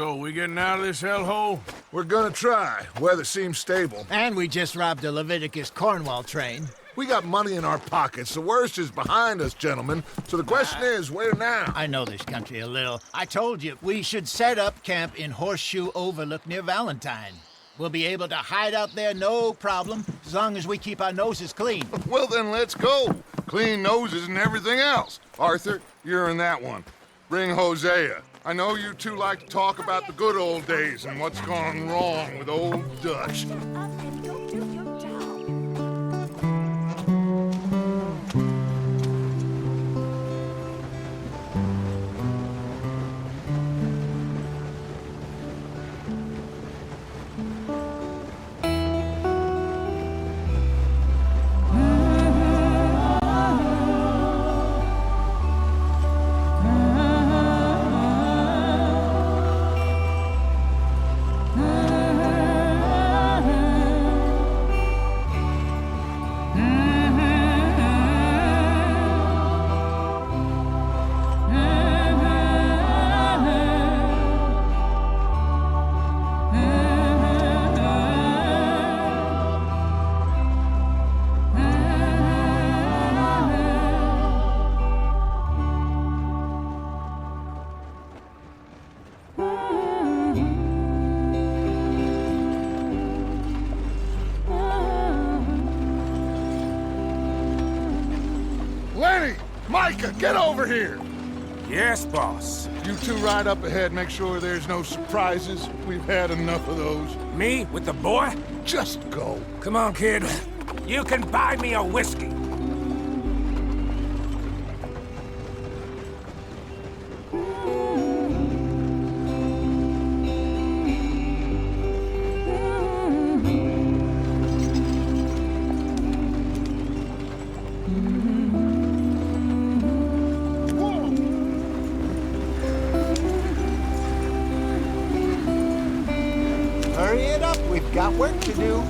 So, we getting out of this hellhole? We're gonna try. Weather seems stable. And we just robbed a Leviticus Cornwall train. We got money in our pockets. The worst is behind us, gentlemen. So the question is, where now? I know this country a little. I told you, we should set up camp in Horseshoe Overlook near Valentine. We'll be able to hide out there, no problem, as long as we keep our noses clean. Well, then let's go. Clean noses and everything else. Arthur, you're in that one. Bring Hosea. I know you two like to talk about the good old days and what's gone wrong with old Dutch. Micah, get over here! Yes, boss. You two ride up ahead, make sure there's no surprises. We've had enough of those. Me with the boy? Just go. Come on, kid. You can buy me a whiskey. Hurry it up, we've got work to do.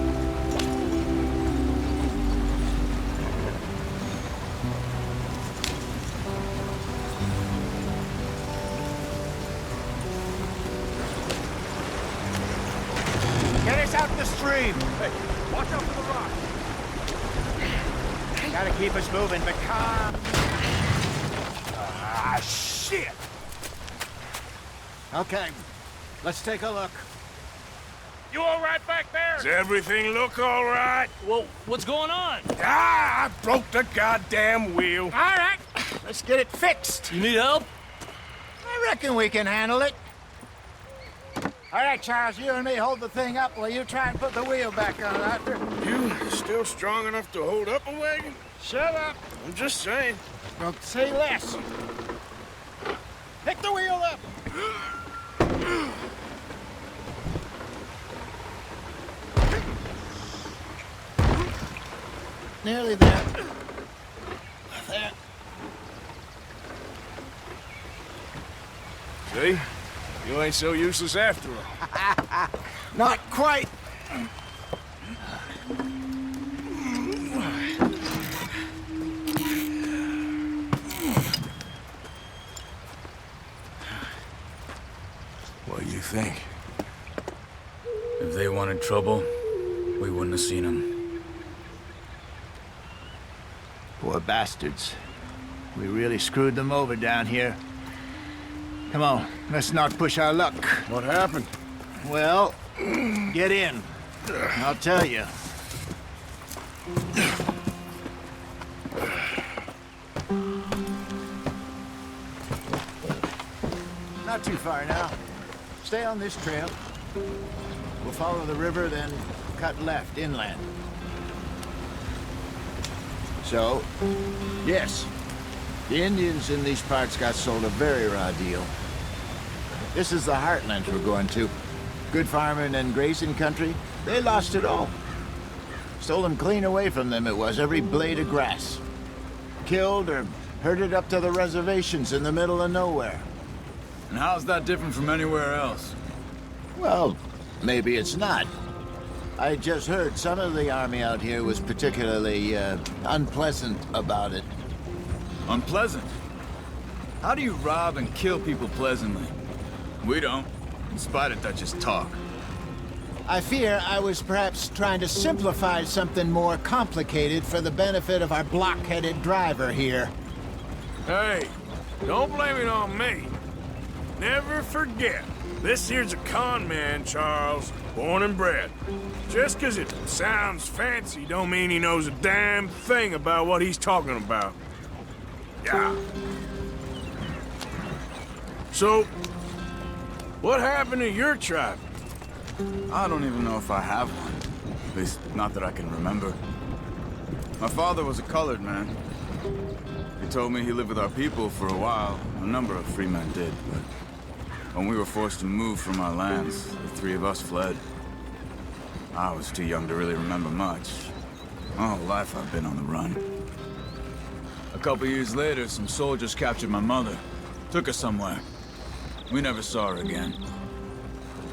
Get us out the stream. Hey, watch out for the rock. Gotta keep us moving, but calm. Ah, shit! Okay, let's take a look. You all right back there? Does everything look all right? Well, what's going on? Ah, I broke the goddamn wheel. All right, let's get it fixed. You need help? I reckon we can handle it. All right, Charles, you and me hold the thing up while you try and put the wheel back on, Arthur. You still strong enough to hold up a wagon? Shut up. I'm just saying. Don't say less. Pick the wheel up. Nearly there. There. See? You ain't so useless after all. Not quite. What do you think? If they wanted trouble, we wouldn't have seen them. Poor bastards. We really screwed them over down here. Come on, let's not push our luck. What happened? Well, get in. I'll tell you. Not too far now. Stay on this trail. We'll follow the river, then cut left inland. So, yes, the Indians in these parts got sold a very raw deal. This is the heartland we're going to. Good farming and grazing country, they lost it all. Stolen clean away from them it was, every blade of grass. Killed or herded up to the reservations in the middle of nowhere. And how's that different from anywhere else? Well, maybe it's not. I just heard some of the army out here was particularly, unpleasant about it. Unpleasant? How do you rob and kill people pleasantly? We don't. in spite of Dutch's talk. I fear I was perhaps trying to simplify something more complicated for the benefit of our block-headed driver here. Hey, don't blame it on me. Never forget, this here's a con man, Charles, born and bred. Just 'cause it sounds fancy don't mean he knows a damn thing about what he's talking about. Yeah. So, what happened to your tribe? I don't even know if I have one. At least, not that I can remember. My father was a colored man. He told me he lived with our people for a while. A number of free men did, but when we were forced to move from our lands, the three of us fled. I was too young to really remember much. My whole life I've been on the run. A couple years later, some soldiers captured my mother. Took her somewhere. We never saw her again.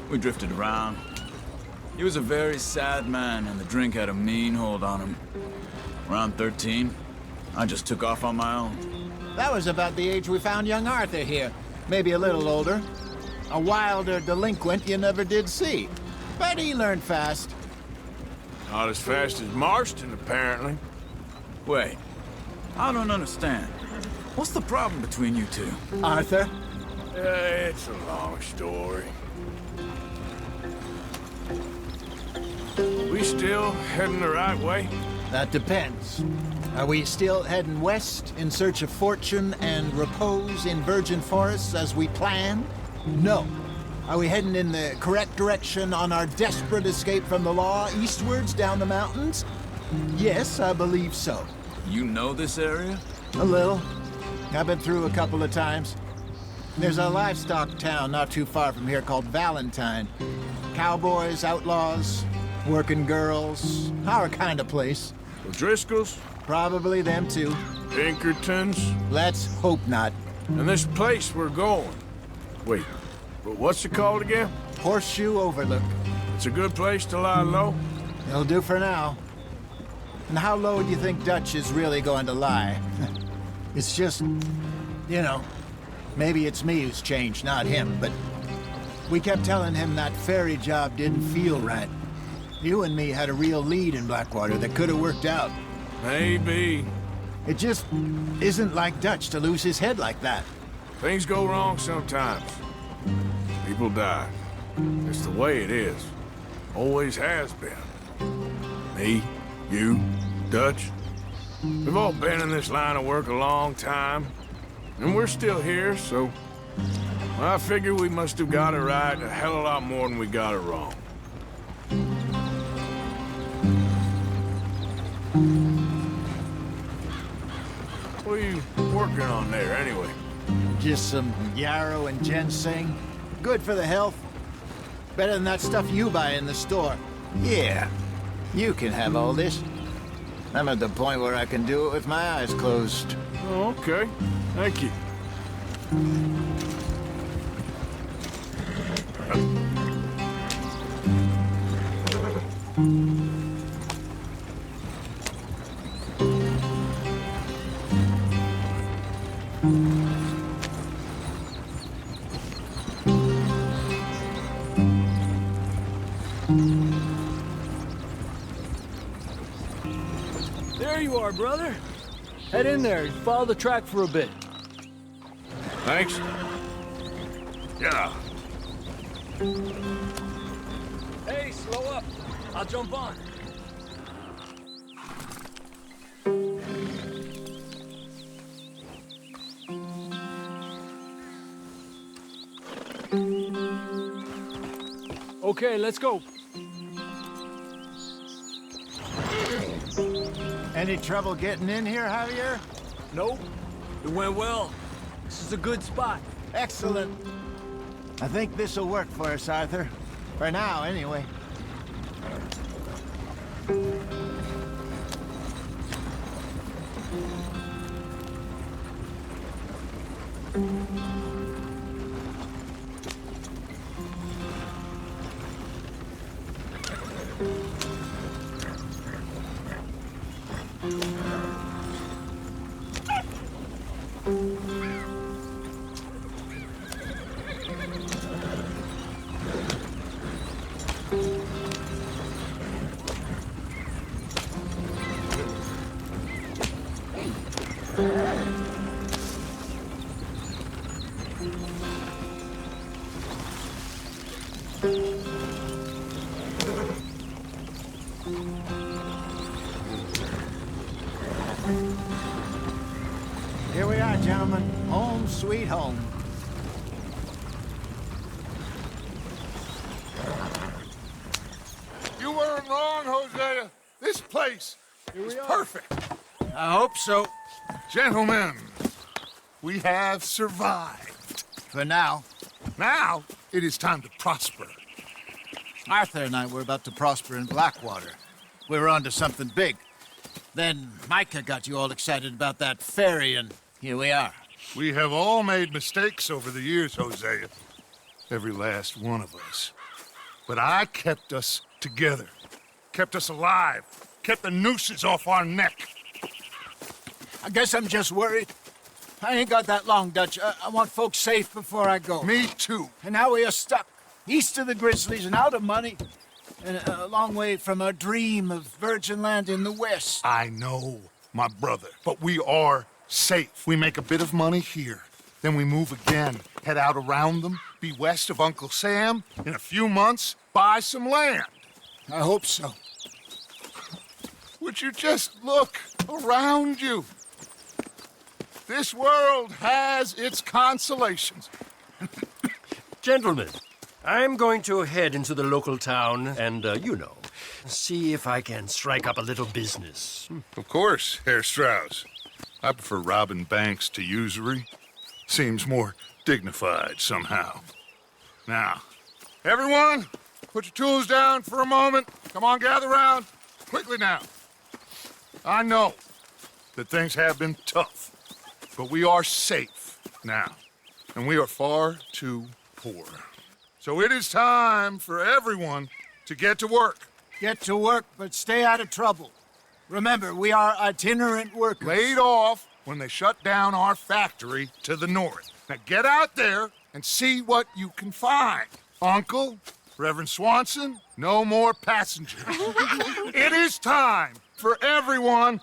We drifted around. He was a very sad man, and the drink had a mean hold on him. Around 13, I just took off on my own. That was about the age we found young Arthur here. Maybe a little older. A wilder delinquent you never did see. But he learned fast. Not as fast as Marston, apparently. Wait, I don't understand. What's the problem between you two? Arthur? It's a long story. We still heading the right way? That depends. Are we still heading west in search of fortune and repose in virgin forests as we planned? No. Are we heading in the correct direction on our desperate escape from the law eastwards down the mountains? Yes, I believe so. You know this area? A little. I've been through a couple of times. There's a livestock town not too far from here called Valentine. Cowboys, outlaws, working girls, our kind of place. The Driscolls? Probably them too. Pinkertons? Let's hope not. And this place we're going. Wait, but what's it called again? Horseshoe Overlook. It's a good place to lie low? It'll do for now. And how low do you think Dutch is really going to lie? It's just, you know, maybe it's me who's changed, not him, but we kept telling him that ferry job didn't feel right. You and me had a real lead in Blackwater that could have worked out. Maybe. It just isn't like Dutch to lose his head like that. Things go wrong sometimes. People die. It's the way it is. Always has been. Me, you, Dutch. We've all been in this line of work a long time. And we're still here, so... I figure we must have got it right a hell of a lot more than we got it wrong. What are you working on there, anyway? Just some yarrow and ginseng. Good for the health. Better than that stuff you buy in the store. Yeah, you can have all this. I'm at the point where I can do it with my eyes closed. Oh, okay. Thank you. There you are, brother. Head in there. Follow the track for a bit. Thanks. Yeah. Hey, slow up. I'll jump on. Okay, let's go. Any trouble getting in here, Javier? Nope. It went well. This is a good spot. Excellent. I think this'll work for us, Arthur. For now, anyway. sweet home. You weren't wrong, Hosea. This place is perfect. I hope so. Gentlemen, we have survived. For now. Now, it is time to prosper. Arthur and I were about to prosper in Blackwater. We were onto something big. Then Micah got you all excited about that ferry, and here we are. We have all made mistakes over the years, Hosea. Every last one of us. But I kept us together. Kept us alive. Kept the nooses off our neck. I guess I'm just worried. I ain't got that long, Dutch. I want folks safe before I go. Me too. And now we are stuck, east of the Grizzlies and out of money, and a long way from our dream of virgin land in the west. I know, my brother, but we are safe. We make a bit of money here. Then we move again, head out around them, be west of Uncle Sam. In a few months, buy some land. I hope so. Would you just look around you? This world has its consolations. Gentlemen, I'm going to head into the local town and, see if I can strike up a little business. Of course, Herr Strauss. I prefer robbing banks to usury. Seems more dignified somehow. Now, everyone, put your tools down for a moment. Come on, gather round. Quickly now. I know that things have been tough, but we are safe now, and we are far too poor. So it is time for everyone to get to work. Get to work, but stay out of trouble. Remember, we are itinerant workers. Laid off when they shut down our factory to the north. Now get out there and see what you can find. Uncle, Reverend Swanson, no more passengers. It is time for everyone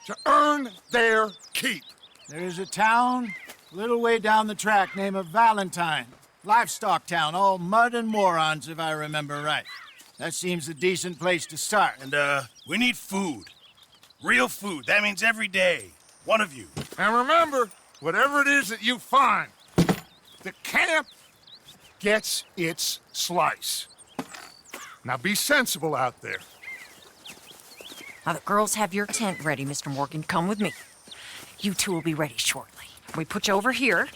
to earn their keep. There is a town a little way down the track named Valentine. Livestock town, all mud and morons, if I remember right. That seems a decent place to start. And, we need food. Real food. That means every day. One of you. And remember, whatever it is that you find, the camp gets its slice. Now be sensible out there. Now the girls have your tent ready, Mr. Morgan. Come with me. You two will be ready shortly. We put you over here.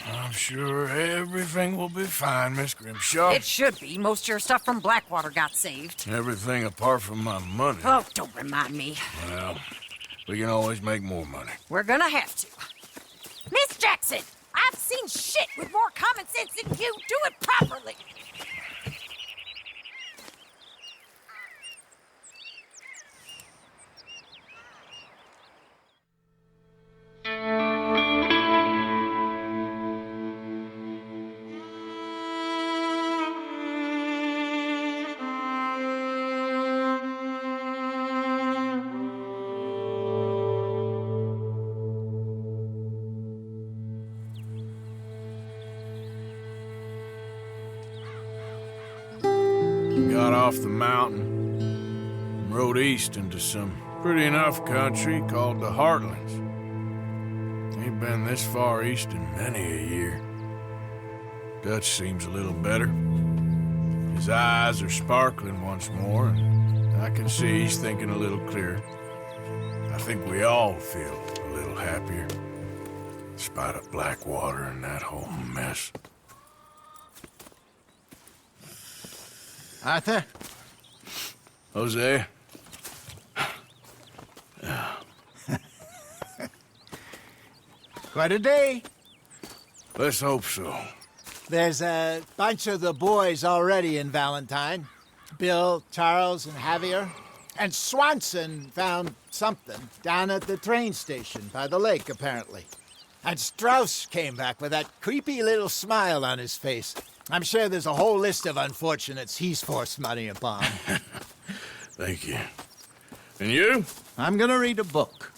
I'm sure everything will be fine, Miss Grimshaw. It should be. Most of your stuff from Blackwater got saved. Everything apart from my money. Oh, don't remind me. Well, we can always make more money. We're gonna have to. Miss Jackson, I've seen shit with more common sense than you. Do it properly. Got off the mountain and rode east into some pretty enough country called the Heartlands. Ain't been this far east in many a year. Dutch seems a little better. His eyes are sparkling once more, and I can see he's thinking a little clearer. I think we all feel a little happier, in spite of Blackwater and that whole mess. Arthur? Jose? Quite a day. Let's hope so. There's a bunch of the boys already in Valentine. Bill, Charles, and Javier. And Swanson found something down at the train station by the lake, apparently. And Strauss came back with that creepy little smile on his face. I'm sure there's a whole list of unfortunates he's forced money upon. Thank you. And you? I'm gonna read a book.